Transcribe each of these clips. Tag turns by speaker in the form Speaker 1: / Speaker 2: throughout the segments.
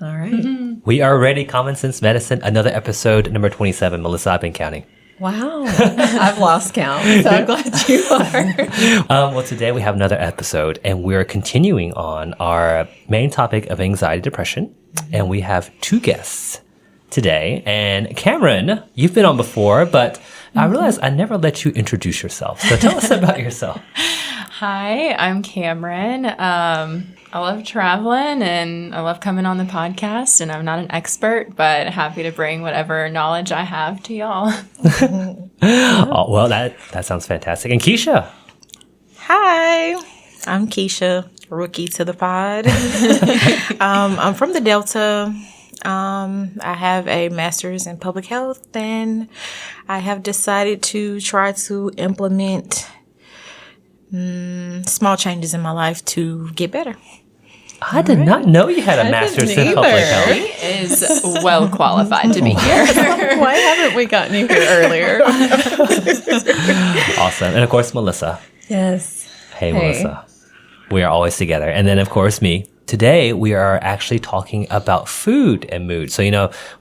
Speaker 1: All right.
Speaker 2: We are ready. Common Sense Medicine, another episode, number 27. Melissa, I've been counting.
Speaker 1: Wow. I've lost count, so I'm glad you are.
Speaker 2: Well, today we have another episode, and we're continuing on our main topic of anxiety, depression. And we have two guests today. And Cameron, you've been on before, but I realized I never let you introduce yourself. So tell us about yourself.
Speaker 3: Hi, I'm Cameron. I love traveling and I love coming on the podcast, and I'm not an expert, but happy to bring whatever knowledge I have to y'all.
Speaker 2: Oh, well, that sounds fantastic. And Keisha.
Speaker 4: Hi, I'm Keisha, rookie to the pod. I'm from the Delta. I have a master's in public health, and I have decided to try to implement small changes in my life to get better.
Speaker 2: I did not know you had a master's in public health.
Speaker 3: He is well qualified to be here.
Speaker 1: Why haven't we gotten you here earlier?
Speaker 2: Awesome. And of course, Melissa.
Speaker 1: Yes.
Speaker 2: Hey, Melissa. We are always together. And then, of course, me. Today, we are actually talking about food and mood. So,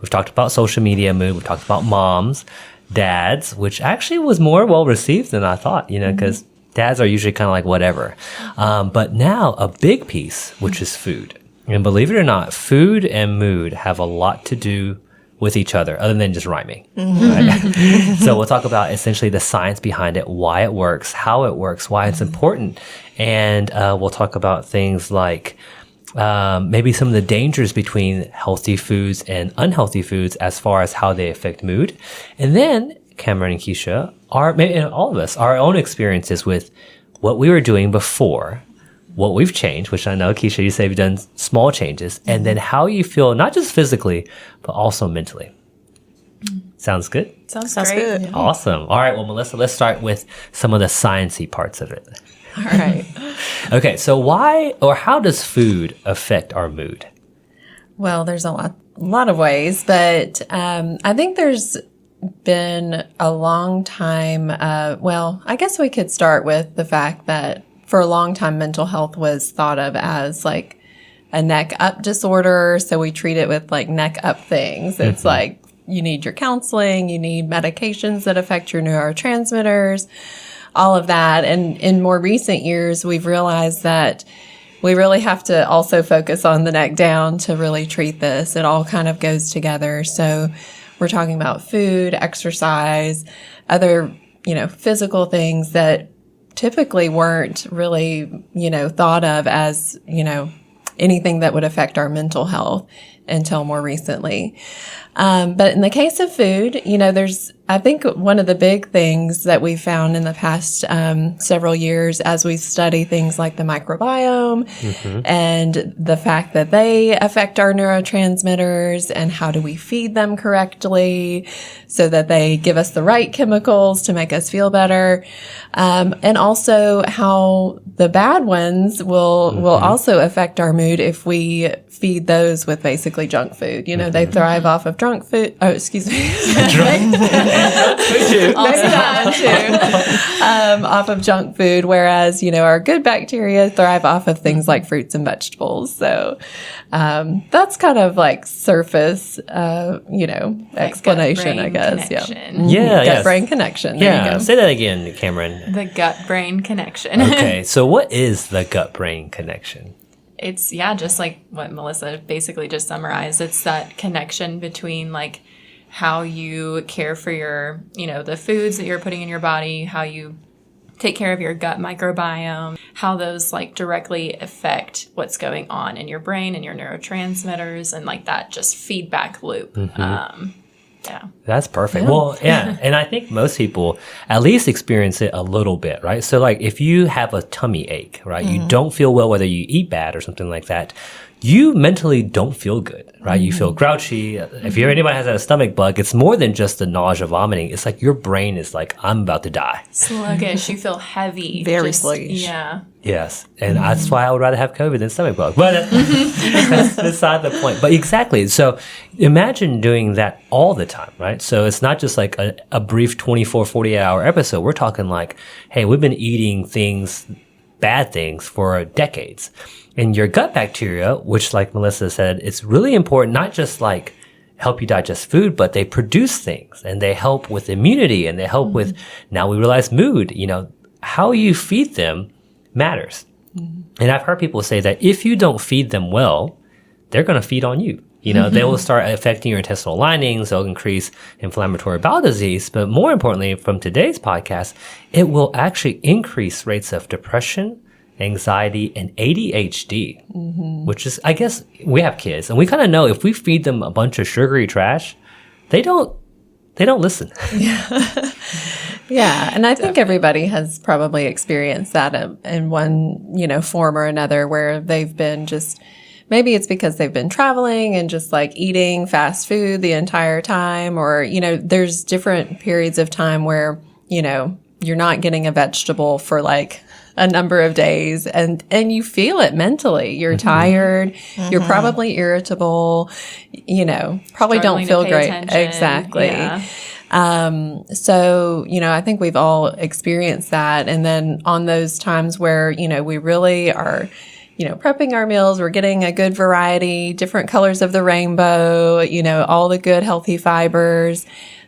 Speaker 2: we've talked about social media mood. We've talked about moms, dads, which actually was more well received than I thought, because dads are usually kind of like whatever. But now a big piece, which is food. And believe it or not, food and mood have a lot to do with each other other than just rhyming. Right? So we'll talk about essentially the science behind it, why it works, how it works, why it's important. And we'll talk about things like maybe some of the dangers between healthy foods and unhealthy foods as far as how they affect mood. And then Cameron and Keisha maybe all of us, our own experiences with what we were doing before, what we've changed, which I know, Keisha, you say you've done small changes, and then how you feel, not just physically, but also mentally. Sounds good?
Speaker 3: Sounds
Speaker 4: Sounds
Speaker 3: great.
Speaker 4: good.
Speaker 3: Yeah.
Speaker 2: Awesome. All right. Well, Melissa, let's start with some of the sciencey parts of it.
Speaker 1: All right.
Speaker 2: Okay. So why or how does food affect our mood?
Speaker 1: Well, there's a lot of ways, but I think there's been a long time. I guess we could start with the fact that for a long time, mental health was thought of as like a neck up disorder. So we treat it with like neck up things. It's like you need your counseling, you need medications that affect your neurotransmitters, all of that. And in more recent years, we've realized that we really have to also focus on the neck down to really treat this. It all kind of goes together. So we're talking about food, exercise, other, physical things that typically weren't really, thought of as, anything that would affect our mental health until more recently. But in the case of food, I think one of the big things that we found in the past several years as we study things like the microbiome and the fact that they affect our neurotransmitters and how do we feed them correctly so that they give us the right chemicals to make us feel better. And also how the bad ones will also affect our mood if we feed those with basically junk food. They thrive off of junk food. Oh, excuse me. Off of junk food, whereas, our good bacteria thrive off of things like fruits and vegetables. So, that's kind of like surface, explanation, I guess.
Speaker 3: Connection.
Speaker 2: Yeah.
Speaker 1: Gut-brain connection. There you go.
Speaker 2: Say that again, Cameron.
Speaker 3: The gut-brain connection.
Speaker 2: Okay. So what is the gut-brain connection?
Speaker 3: It's, just like what Melissa basically just summarized. It's that connection between like how you care for your, the foods that you're putting in your body, how you take care of your gut microbiome, how those like directly affect what's going on in your brain and your neurotransmitters and like that just feedback loop. Yeah.
Speaker 2: That's perfect. Yeah. Well, yeah. And I think most people at least experience it a little bit, right? So like if you have a tummy ache, right? You don't feel well, whether you eat bad or something like that. You mentally don't feel good, right? You feel grouchy. If anybody has a stomach bug, it's more than just the nausea, vomiting. It's like your brain is like, I'm about to die.
Speaker 3: Sluggish. You feel heavy.
Speaker 4: Very sluggish.
Speaker 3: Yeah.
Speaker 2: Yes. And that's why I would rather have COVID than stomach bug. But that's beside the point. But exactly. So imagine doing that all the time, right? So it's not just like a brief 24, 48-hour episode. We're talking like, hey, we've been eating bad things for decades. And your gut bacteria, which like Melissa said, it's really important, not just like help you digest food, but they produce things and they help with immunity and they help with, now we realize mood, how you feed them matters. And I've heard people say that if you don't feed them well, they're going to feed on you. They will start affecting your intestinal linings. They'll increase inflammatory bowel disease. But more importantly, from today's podcast, it will actually increase rates of depression, anxiety, and ADHD, which is, I guess, we have kids and we kind of know if we feed them a bunch of sugary trash, they don't listen.
Speaker 1: Yeah. And I think everybody has probably experienced that in one, form or another where they've been just, maybe it's because they've been traveling and just like eating fast food the entire time, or, there's different periods of time where, you're not getting a vegetable for like a number of days and you feel it mentally. You're tired. You're probably irritable, probably don't feel great.
Speaker 3: Attention.
Speaker 1: Exactly.
Speaker 3: Yeah.
Speaker 1: So, I think we've all experienced that. And then on those times where, we really are, prepping our meals, we're getting a good variety, different colors of the rainbow, all the good healthy fibers.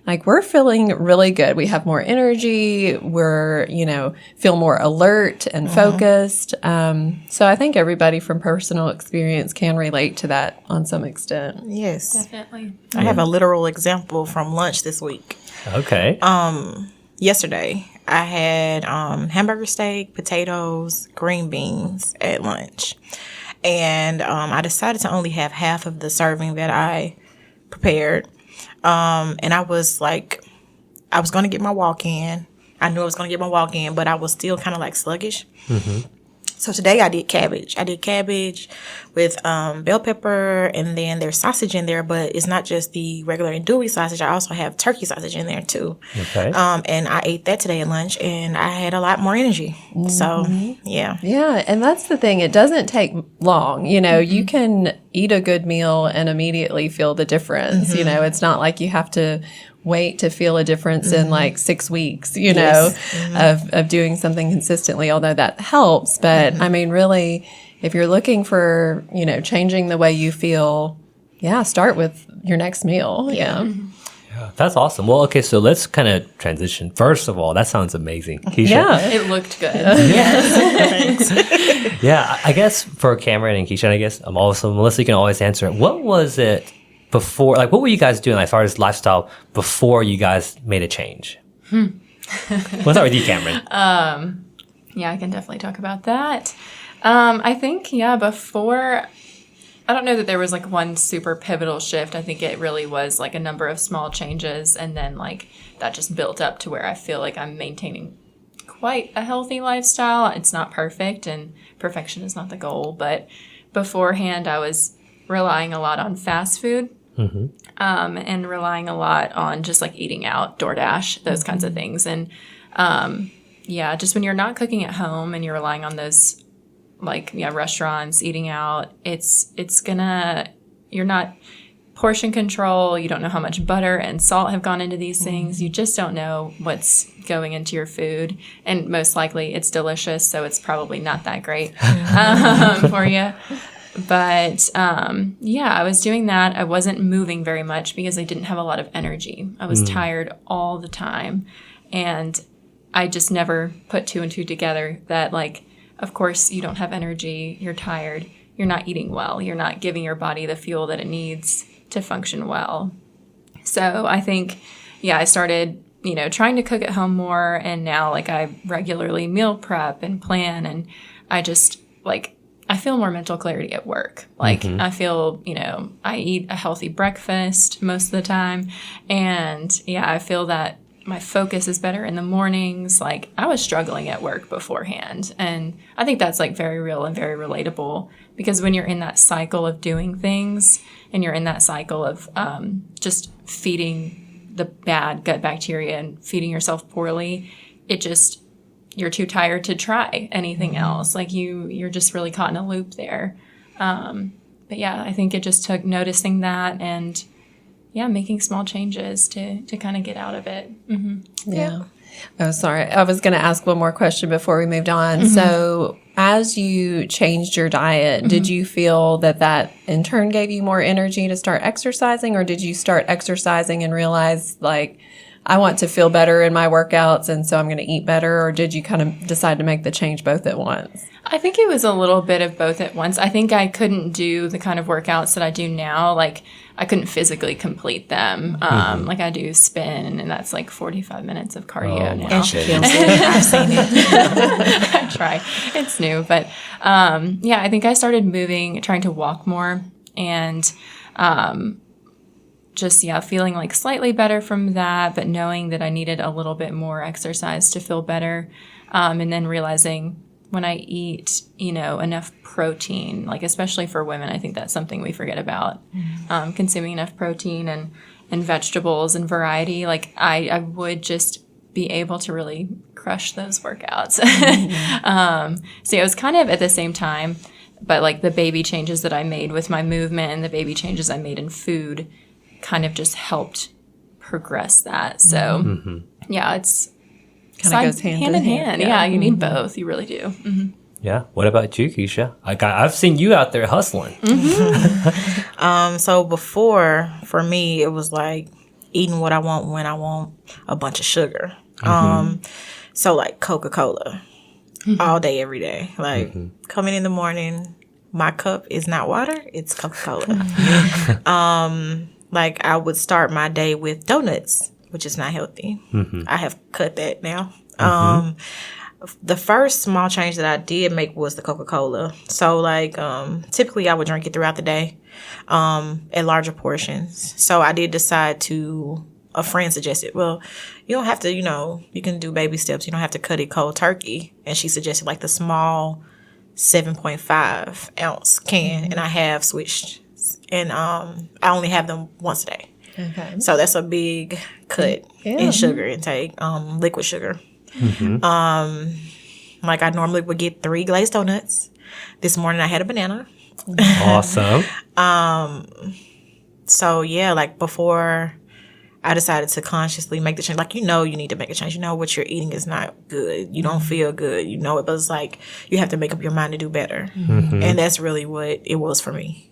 Speaker 1: Like we're feeling really good. We have more energy. We're, feel more alert and focused. So I think everybody from personal experience can relate to that on some extent.
Speaker 4: Yes.
Speaker 3: Definitely.
Speaker 4: I have a literal example from lunch this week.
Speaker 2: Okay.
Speaker 4: Yesterday, I had hamburger steak, potatoes, green beans at lunch. And I decided to only have half of the serving that I prepared. And I was like, I was going to get my walk in. I knew I was going to get my walk in, but I was still kind of like sluggish. So today I did cabbage. I did cabbage with bell pepper, and then there's sausage in there, but it's not just the regular andouille sausage. I also have turkey sausage in there too.
Speaker 2: Okay.
Speaker 4: And I ate that today at lunch, and I had a lot more energy. So, yeah.
Speaker 1: Yeah, and that's the thing. It doesn't take long. You can eat a good meal and immediately feel the difference. It's not like you have to wait to feel a difference in like 6 weeks, of doing something consistently, although that helps. But I mean, really, if you're looking for, changing the way you feel, start with your next meal. Yeah.
Speaker 2: That's awesome. Well, okay, so let's kind of transition. First of all, that sounds amazing. Keisha?
Speaker 1: Yeah.
Speaker 3: It looked good.
Speaker 2: Yeah, I guess for Cameron and Keisha, I guess also Melissa, you can always answer it. What was it before, like what were you guys doing as far as lifestyle before you guys made a change? We'll start with you, Cameron.
Speaker 3: Yeah, I can definitely talk about that. I think, before, I don't know that there was like one super pivotal shift. I think it really was like a number of small changes, and then like that just built up to where I feel like I'm maintaining quite a healthy lifestyle. It's not perfect, and perfection is not the goal, but beforehand I was relying a lot on fast food. And relying a lot on just like eating out, DoorDash, those kinds of things. And just when you're not cooking at home and you're relying on those restaurants, eating out, you're not portion control. You don't know how much butter and salt have gone into these things. You just don't know what's going into your food. And most likely it's delicious, so it's probably not that great for you. But, I was doing that. I wasn't moving very much because I didn't have a lot of energy. I was tired all the time. And I just never put two and two together that, like, of course you don't have energy. You're tired. You're not eating well. You're not giving your body the fuel that it needs to function well. So I think, I started, trying to cook at home more. And now, like, I regularly meal prep and plan. And I just, I feel more mental clarity at work. Like, I feel, I eat a healthy breakfast most of the time. And I feel that my focus is better in the mornings. Like, I was struggling at work beforehand. And I think that's like very real and very relatable, because when you're in that cycle of doing things and you're in that cycle of just feeding the bad gut bacteria and feeding yourself poorly, you're too tired to try anything else. Like you're just really caught in a loop there. I think it just took noticing that and making small changes to kind of get out of it.
Speaker 1: Yeah. Oh, sorry. I was going to ask one more question before we moved on. So as you changed your diet, did you feel that in turn gave you more energy to start exercising, or did you start exercising and realize like, I want to feel better in my workouts and so I'm going to eat better, or did you kind of decide to make the change both at once?
Speaker 3: I think it was a little bit of both at once. I think I couldn't do the kind of workouts that I do now. Like, I couldn't physically complete them. Like, I do spin, and that's like 45 minutes of cardio now.
Speaker 4: And she kills it. I've seen it.
Speaker 3: I try. It's new. But, I think I started trying to walk more, and feeling like slightly better from that, but knowing that I needed a little bit more exercise to feel better. And then realizing when I eat, enough protein, like especially for women, I think that's something we forget about, consuming enough protein and vegetables and variety. Like I would just be able to really crush those workouts. So it was kind of at the same time, but like the baby changes that I made with my movement and the baby changes I made in food kind of just helped progress that. So it's
Speaker 1: kind of goes hand in hand.
Speaker 3: Yeah, you need both. You really do.
Speaker 2: Yeah. What about you, Keisha? I've seen you out there hustling.
Speaker 4: So before, for me, it was like eating what I want when I want, a bunch of sugar. So like Coca-Cola all day, every day. Like coming in the morning, my cup is not water, it's Coca-Cola. Like I would start my day with donuts, which is not healthy. I have cut that now. The first small change that I did make was the Coca-Cola. So like, typically I would drink it throughout the day, at larger portions. So I did decide a friend suggested, well, you don't have to, you can do baby steps. You don't have to cut it cold turkey. And she suggested like the small 7.5 ounce can. And I have switched. And I only have them once a day. Okay. So that's a big cut in sugar intake, liquid sugar. Like I normally would get 3 glazed donuts. This morning I had a banana.
Speaker 2: Awesome.
Speaker 4: So yeah, like before I decided to consciously make the change, like, you need to make a change. What you're eating is not good. You don't feel good. It, but it's like you have to make up your mind to do better. And that's really what it was for me.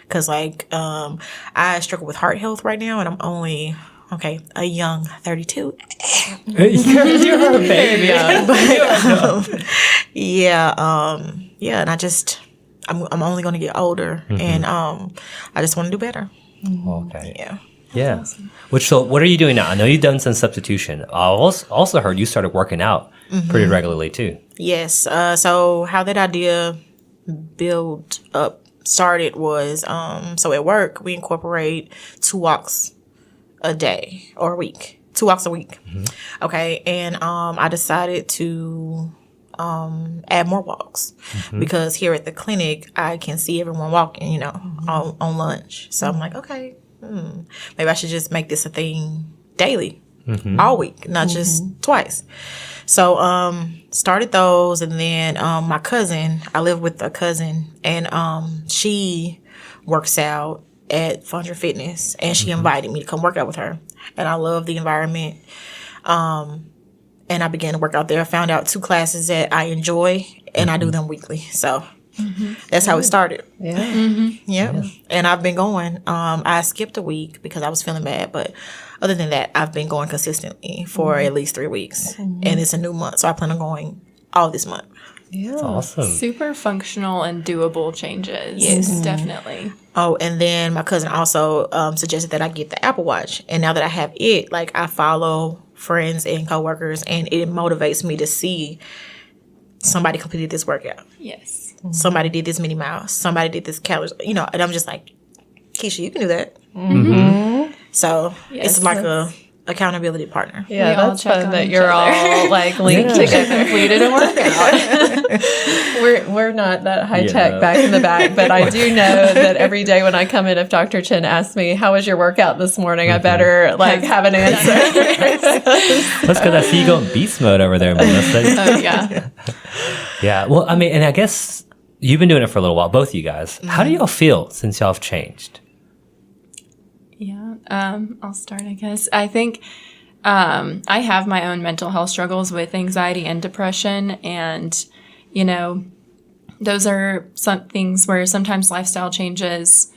Speaker 4: Cause like, I struggle with heart health right now, and I'm only, a young 32.
Speaker 2: You're a baby.
Speaker 4: And I'm only going to get older, and I just want to do better.
Speaker 2: Okay.
Speaker 4: Yeah.
Speaker 2: Yeah. Awesome. So what are you doing now? I know you've done some substitution. I also heard you started working out pretty regularly too.
Speaker 4: Yes. So how that idea started was, so at work, we incorporate 2 walks a day or a week, 2 walks a week. Okay. And, I decided to, add more walks because here at the clinic, I can see everyone walking, on lunch. So I'm like, okay, maybe I should just make this a thing daily, all week, not just twice. So, started those, and then, my cousin, I live with a cousin, and, she works out at Fundra Fitness, and she invited me to come work out with her, and I love the environment. And I began to work out there. I found out 2 classes that I enjoy, and I do them weekly. So that's how it started. Yeah. And I've been going. I skipped a week because I was feeling bad, but other than that, I've been going consistently for at least 3 weeks, and it's a new month, so I plan on going all this month.
Speaker 1: Yeah,
Speaker 2: that's awesome.
Speaker 3: Super functional and doable changes.
Speaker 4: Yes,
Speaker 3: definitely.
Speaker 4: Oh, and then my cousin also suggested that I get the Apple Watch, and now that I have it, like I follow friends and coworkers, and it motivates me to see somebody completed this workout.
Speaker 3: Yes.
Speaker 4: Somebody did this many miles. Somebody did this calories. And I'm just like, Keisha, you can do that. So it's like a accountability partner.
Speaker 1: Yeah, that's fun that you're all like linked to get completed a workout. We're not that high tech back in the back, but I do know that every day when I come in, if Dr. Chen asks me, how was your workout this morning? I better have an answer.
Speaker 2: That's because I see you go in beast mode over there, Melissa.
Speaker 3: Oh, yeah.
Speaker 2: Yeah. Well, I mean, and I guess you've been doing it for a little while, both of you guys. How do y'all feel since y'all have changed?
Speaker 3: Yeah, I'll start, I guess. I think I have my own mental health struggles with anxiety and depression. And, those are some things where sometimes lifestyle changes,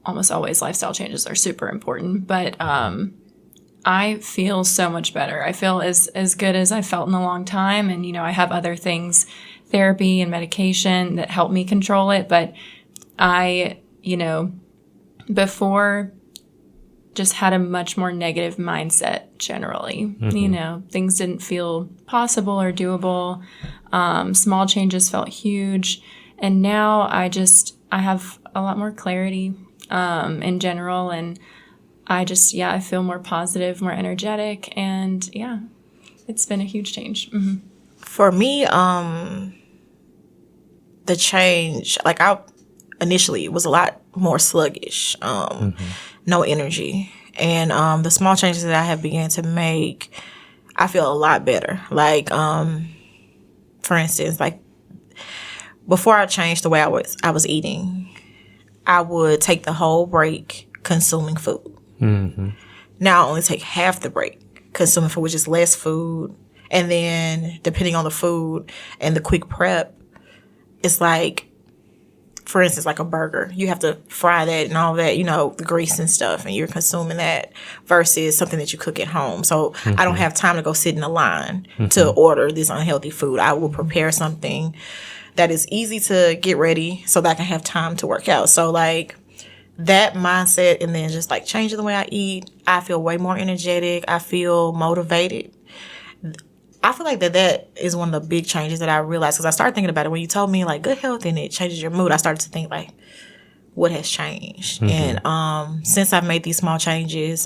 Speaker 3: almost always lifestyle changes are super important, but I feel so much better. I feel as good as I felt in a long time. And, I have other things, therapy and medication that help me control it. But I, before just had a much more negative mindset generally. Things didn't feel possible or doable. Small changes felt huge. And now I have a lot more clarity in general. And I feel more positive, more energetic. And it's been a huge change. Mm-hmm.
Speaker 4: For me, the change, I initially was a lot more sluggish, no energy. And the small changes that I have began to make, I feel a lot better. For instance, before I changed the way I was eating, I would take the whole break consuming food. Mm-hmm. Now I only take half the break consuming food, which is less food. And then depending on the food and the quick prep, it's for instance, a burger. You have to fry that and all that, the grease and stuff, and you're consuming that versus something that you cook at home. So I don't have time to go sit in a line to order this unhealthy food. I will prepare something that is easy to get ready so that I can have time to work out. So that mindset, and then just changing the way I eat, I feel way more energetic. I feel motivated. I feel that is one of the big changes that I realized, because I started thinking about it when you told me good health and it changes your mood. I started to think what has changed? Mm-hmm. And since I've made these small changes,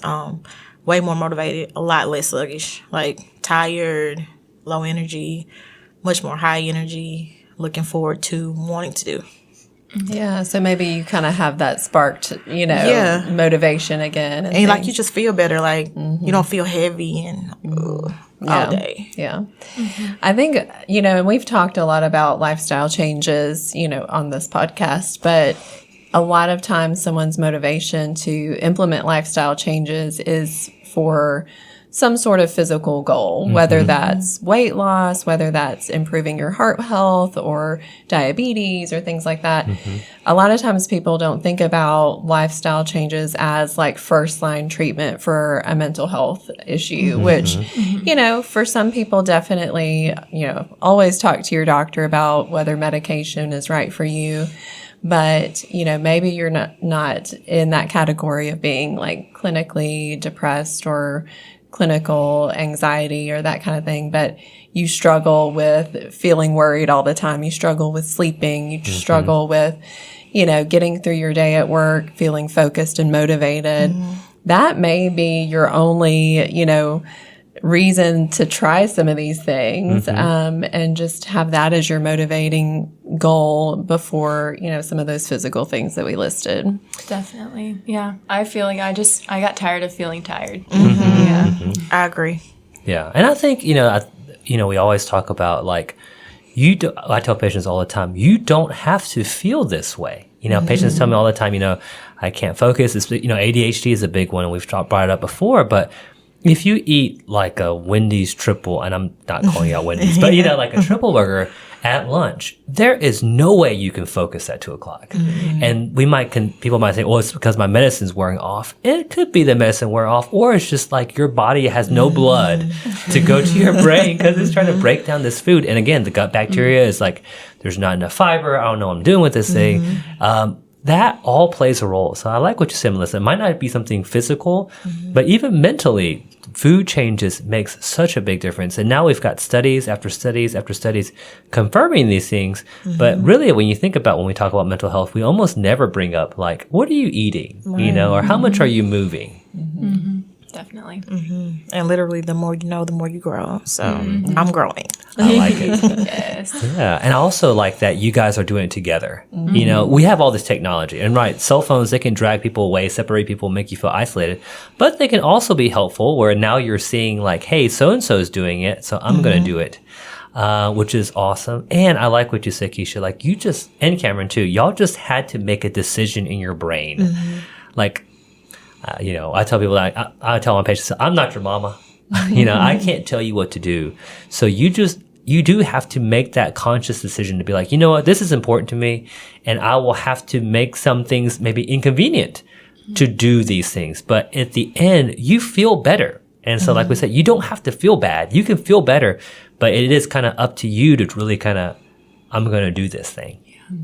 Speaker 4: way more motivated, a lot less sluggish, tired, low energy, much more high energy, looking forward to wanting to do.
Speaker 1: Yeah, so maybe you kind of have that sparked, motivation again.
Speaker 4: And you just feel better, you don't feel heavy and all day.
Speaker 1: Yeah. Mm-hmm. I think, and we've talked a lot about lifestyle changes, on this podcast, but a lot of times someone's motivation to implement lifestyle changes is for some sort of physical goal, whether that's weight loss, whether that's improving your heart health or diabetes or things like that. Mm-hmm. A lot of times people don't think about lifestyle changes as first line treatment for a mental health issue, which, for some people definitely, always talk to your doctor about whether medication is right for you. But, maybe you're not in that category of being clinically depressed or clinical anxiety or that kind of thing, but you struggle with feeling worried all the time. You struggle with sleeping. You struggle with, getting through your day at work, feeling focused and motivated. Mm-hmm. That may be your only, reason to try some of these things, and just have that as your motivating goal before, some of those physical things that we listed.
Speaker 3: Definitely. Yeah. I feel I got tired of feeling tired.
Speaker 4: Mm-hmm. Yeah. Mm-hmm. I agree.
Speaker 2: Yeah. And I think, we always talk about I tell patients all the time, you don't have to feel this way. Patients tell me all the time, I can't focus. It's, ADHD is a big one, and we've brought it up before, but if you eat a Wendy's triple, and I'm not calling out Wendy's, but a triple burger at lunch, there is no way you can focus at 2:00. Mm-hmm. And people might say, well, it's because my medicine's wearing off. It could be the medicine wear off, or it's just your body has no blood to go to your brain because it's trying to break down this food. And again, the gut bacteria is there's not enough fiber. I don't know what I'm doing with this thing. That all plays a role. So I like what you said, Melissa. It might not be something physical, but even mentally, food changes makes such a big difference. And now we've got studies after studies after studies confirming these things. But really, when you think about when we talk about mental health, we almost never bring up what are you eating, or how much are you moving?
Speaker 3: Mm-hmm. Definitely.
Speaker 4: Mm-hmm. And literally, the more you know, the more you grow. So I'm growing.
Speaker 2: I like it.
Speaker 3: Yes.
Speaker 2: Yeah. And I also like that you guys are doing it together. Mm-hmm. We have all this technology, and cell phones, they can drag people away, separate people, make you feel isolated, but they can also be helpful where now you're seeing hey, so-and-so is doing it, so I'm going to do it. Which is awesome. And I like what you said, Keisha, you just, and Cameron too, y'all just had to make a decision in your brain. Mm-hmm. I tell people I tell my patients, I'm not your mama. I can't tell you what to do. So you just you do have to make that conscious decision to be like, you know what, this is important to me, and I will have to make some things maybe inconvenient to do these things. But at the end, you feel better. And so like we said, you don't have to feel bad. You can feel better, but it is kind of up to you to really kind of, I'm going to do this thing.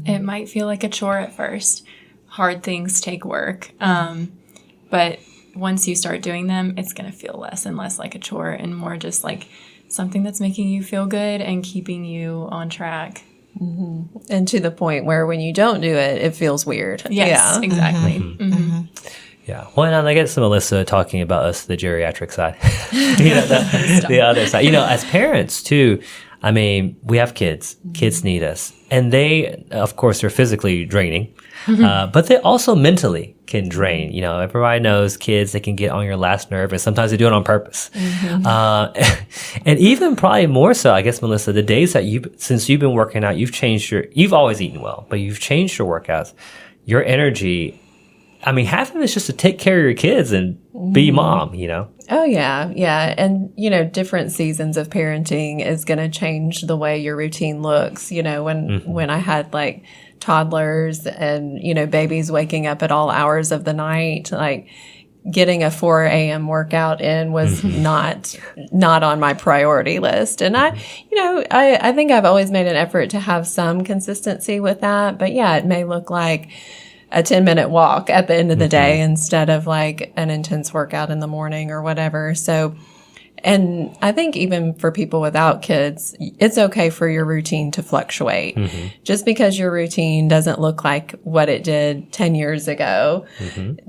Speaker 3: It might feel like a chore at first. Hard things take work. But once you start doing them, it's going to feel less and less like a chore and more just like something that's making you feel good and keeping you on track.
Speaker 1: And to the point where when you don't do it, it feels weird.
Speaker 3: Yes, exactly.
Speaker 2: Yeah. Well, and I guess Melissa talking about us, the geriatric side, the other side, as parents too. I mean, we have kids. Kids need us. And they, of course, are physically draining, but they also mentally can drain. Everybody knows kids, they can get on your last nerve, and sometimes they do it on purpose. And even probably more so, I guess, Melissa, the days that since you've been working out, you've always eaten well, but you've changed your workouts, your energy. I mean, half of it's just to take care of your kids and be mom,
Speaker 1: Oh, yeah. Yeah. And, different seasons of parenting is going to change the way your routine looks. When I had like toddlers and, babies waking up at all hours of the night, like getting a 4 a.m. workout in was not on my priority list. And I think I've always made an effort to have some consistency with that. But yeah, it may look like a 10-minute walk at the end of the day instead of like an intense workout in the morning or whatever. So, and I think even for people without kids, it's okay for your routine to fluctuate. Just because your routine doesn't look like what it did 10 years ago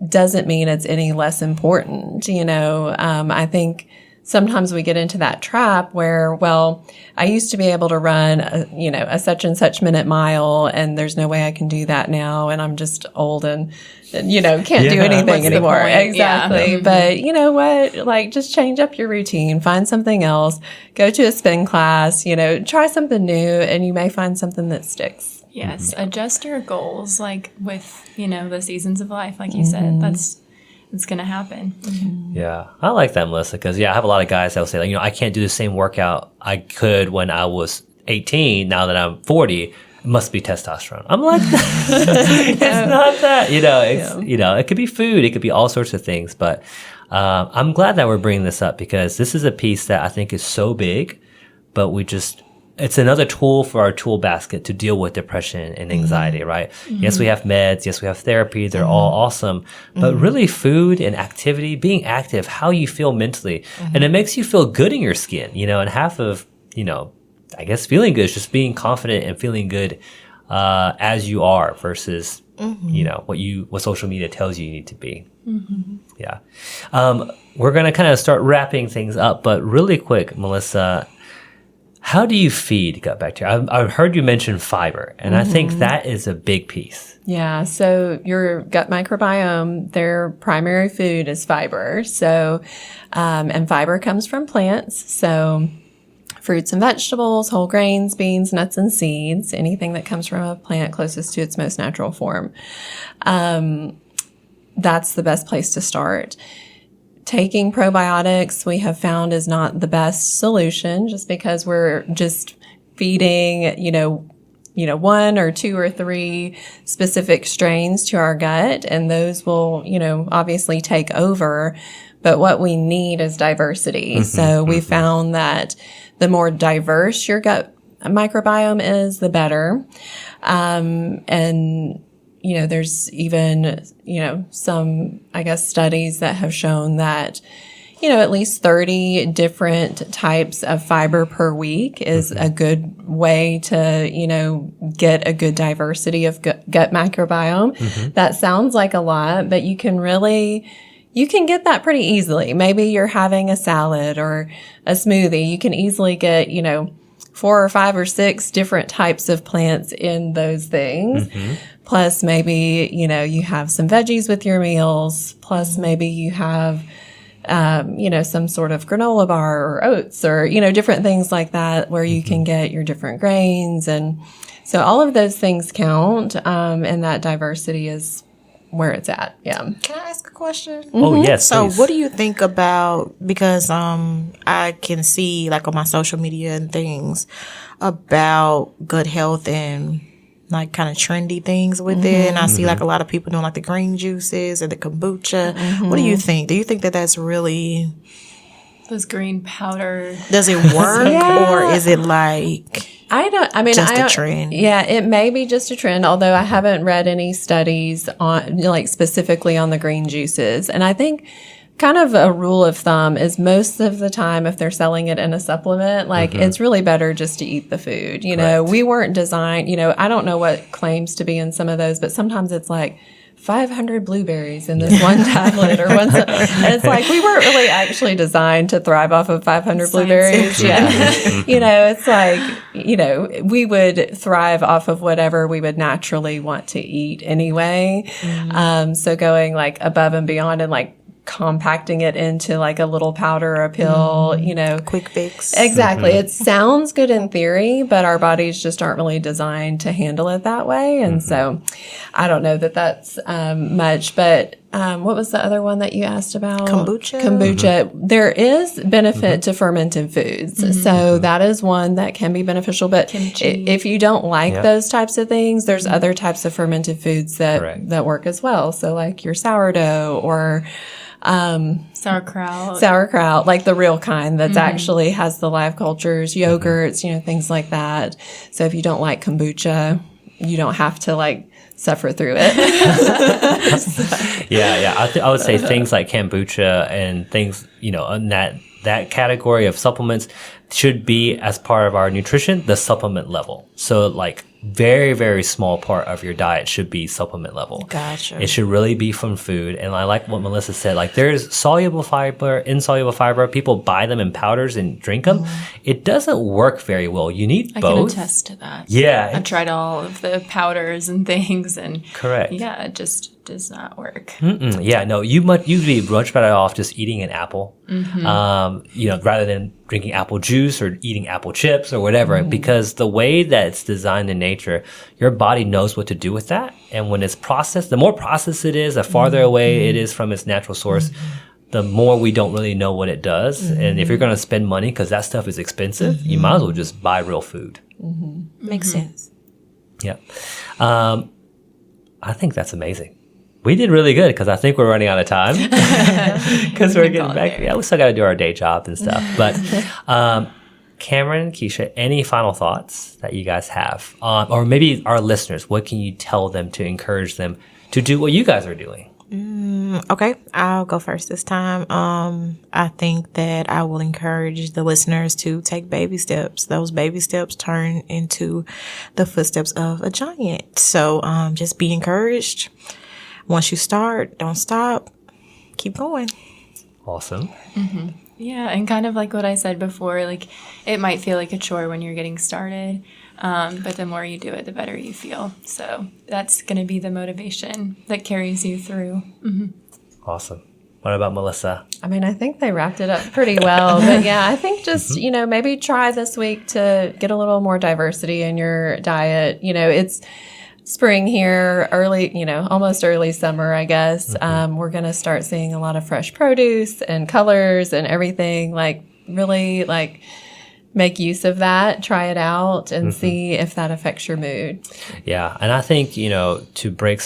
Speaker 1: doesn't mean it's any less important. I think sometimes we get into that trap where, well, I used to be able to run, a such and such minute mile, and there's no way I can do that now. And I'm just old and, can't do anything anymore. Exactly. Yeah. But you know what? Like, just change up your routine, find something else, go to a spin class, try something new, and you may find something that sticks.
Speaker 3: Yes. Adjust your goals, like with, the seasons of life, like you said. It's going to happen.
Speaker 2: Yeah. I like that, Melissa, because, I have a lot of guys that will say, I can't do the same workout I could when I was 18. Now that I'm 40, it must be testosterone. I'm like, it's not that. It could be food. It could be all sorts of things. But I'm glad that we're bringing this up because this is a piece that I think is so big, but it's another tool for our tool basket to deal with depression and anxiety, right? Yes, we have meds. Yes, we have therapy. They're all awesome. But really food and activity, being active, how you feel mentally. And it makes you feel good in your skin, and half of, I guess feeling good is just being confident and feeling good as you are versus, what social media tells you need to be. Yeah. We're going to kind of start wrapping things up, but really quick, Melissa, how do you feed gut bacteria? I've heard you mention fiber, and I think that is a big piece.
Speaker 1: Yeah. So your gut microbiome, their primary food is fiber. So, and fiber comes from plants. So fruits and vegetables, whole grains, beans, nuts, and seeds, anything that comes from a plant closest to its most natural form. That's the best place to start. Taking probiotics, we have found, is not the best solution just because we're just feeding, 1 or 2 or 3 specific strains to our gut, and those will, obviously take over. But what we need is diversity. So we found that the more diverse your gut microbiome is, the better. And there's even, some, I guess, studies that have shown that, at least 30 different types of fiber per week is a good way to, get a good diversity of gut microbiome. That sounds like a lot, but you can get that pretty easily. Maybe you're having a salad or a smoothie. You can easily get, 4 or 5 or 6 different types of plants in those things. Plus maybe, you have some veggies with your meals. Plus maybe you have, some sort of granola bar or oats or, different things like that where you can get your different grains. And so all of those things count. And that diversity is where it's at. Yeah.
Speaker 4: Can I ask a question?
Speaker 2: Oh, yes.
Speaker 4: So
Speaker 2: please.
Speaker 4: what do you think about, because I can see like on my social media and things about gut health and like kind of trendy things with it. And I see like a lot of people doing like the green juices and the kombucha. What do you think? Do you think that that's really,
Speaker 3: Those green powder.
Speaker 4: does it work or is it like just a trend?
Speaker 1: Yeah, it may be just a trend, although I haven't read any studies on, like, specifically on the green juices. And I think kind of a rule of thumb is most of the time, if they're selling it in a supplement, like, it's really better just to eat the food. You know, we weren't designed, you know, I don't know what claims to be in some of those, but sometimes it's like 500 blueberries in this one tablet or one. And it's like, we weren't really actually designed to thrive off of 500 blueberries. Yeah. You know, it's like, you know, we would thrive off of whatever we would naturally want to eat anyway. So going like above and beyond and like compacting it into like a little powder or a pill, you know.
Speaker 4: Quick fix.
Speaker 1: Exactly. It sounds good in theory, but our bodies just aren't really designed to handle it that way. And so I don't know that that's much, but what was the other one that you asked about?
Speaker 4: Kombucha.
Speaker 1: Kombucha. There is benefit to fermented foods. So that is one that can be beneficial. But if you don't like those types of things, there's other types of fermented foods that work as well. So like your sourdough or sauerkraut, like the real kind that's actually has the live cultures, yogurts, you know, things like that. So if you don't like kombucha, you don't have to like suffer through it.
Speaker 2: I would say things like kombucha and things, you know, in that category of supplements should be as part of our nutrition, the supplement level. So like very, very small part of your diet should be supplement level.
Speaker 4: Gotcha.
Speaker 2: It should really be from food. And I like what Melissa said, like there's soluble fiber, insoluble fiber. People buy them in powders and drink them. It doesn't work very well. You need both.
Speaker 3: I can attest to that.
Speaker 2: Yeah.
Speaker 3: I've tried all of the powders and things and
Speaker 2: correct.
Speaker 3: Yeah, it just does not work.
Speaker 2: Yeah, no, you'd be much better off just eating an apple, you know, rather than drinking apple juice or eating apple chips or whatever, because the way that it's designed in nature, your body knows what to do with that. And when it's processed, the more processed it is, the farther away it is from its natural source, the more we don't really know what it does. And if you're going to spend money, because that stuff is expensive, you might as well just buy real food.
Speaker 4: Makes sense.
Speaker 2: Yeah. I think that's amazing. We did really good because I think we're running out of time because we're getting back. Yeah, we still got to do our day job and stuff. But Cameron and Keisha, any final thoughts that you guys have? Or maybe our listeners, what can you tell them to encourage them to do what you guys are doing?
Speaker 4: Okay, I'll go first this time. I think that I will encourage the listeners to take baby steps. Those baby steps turn into the footsteps of a giant. So just be encouraged. Once you start, don't stop. Keep going.
Speaker 2: Awesome.
Speaker 3: Yeah, and kind of like what I said before, like it might feel like a chore when you're getting started, but the more you do it, the better you feel. So that's going to be the motivation that carries you through.
Speaker 2: Awesome. What about Melissa?
Speaker 1: I mean, I think they wrapped it up pretty well. But yeah, I think just, you know, maybe try this week to get a little more diversity in your diet. You know, it's spring here, early, you know, almost early summer, I guess. We're going to start seeing a lot of fresh produce and colors and everything. Like, really, like, make use of that, try it out, and see if that affects your mood.
Speaker 2: Yeah. And I think, you know, to break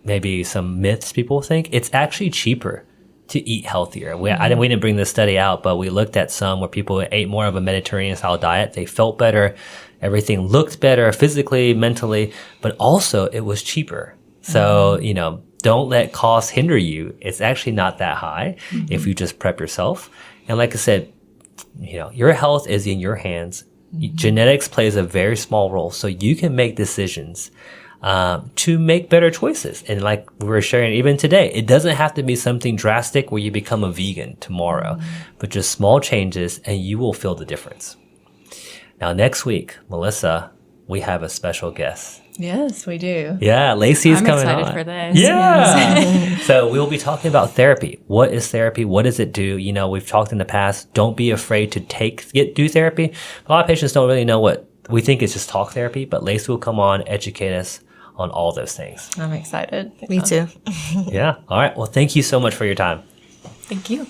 Speaker 2: maybe some myths people think, it's actually cheaper to eat healthier. We didn't bring this study out, but we looked at some where people ate more of a Mediterranean style diet. They felt better. Everything looked better physically, mentally, but also it was cheaper. So, you know, don't let costs hinder you. It's actually not that high if you just prep yourself. And like I said, you know, your health is in your hands. Genetics plays a very small role. So you can make decisions to make better choices. And like we were sharing even today, it doesn't have to be something drastic where you become a vegan tomorrow, but just small changes and you will feel the difference. Now, next week, Melissa, we have a special guest.
Speaker 1: Yes, we do.
Speaker 2: Yeah, Lacey's coming on.
Speaker 3: I'm excited for this.
Speaker 2: Yeah. So we'll be talking about therapy. What is therapy? What does it do? You know, we've talked in the past. Don't be afraid to do therapy. A lot of patients don't really know what we think is just talk therapy, but Lacey will come on, educate us on all those things.
Speaker 1: I'm excited.
Speaker 4: Me too.
Speaker 2: Yeah. All right. Well, thank you so much for your time.
Speaker 3: Thank you.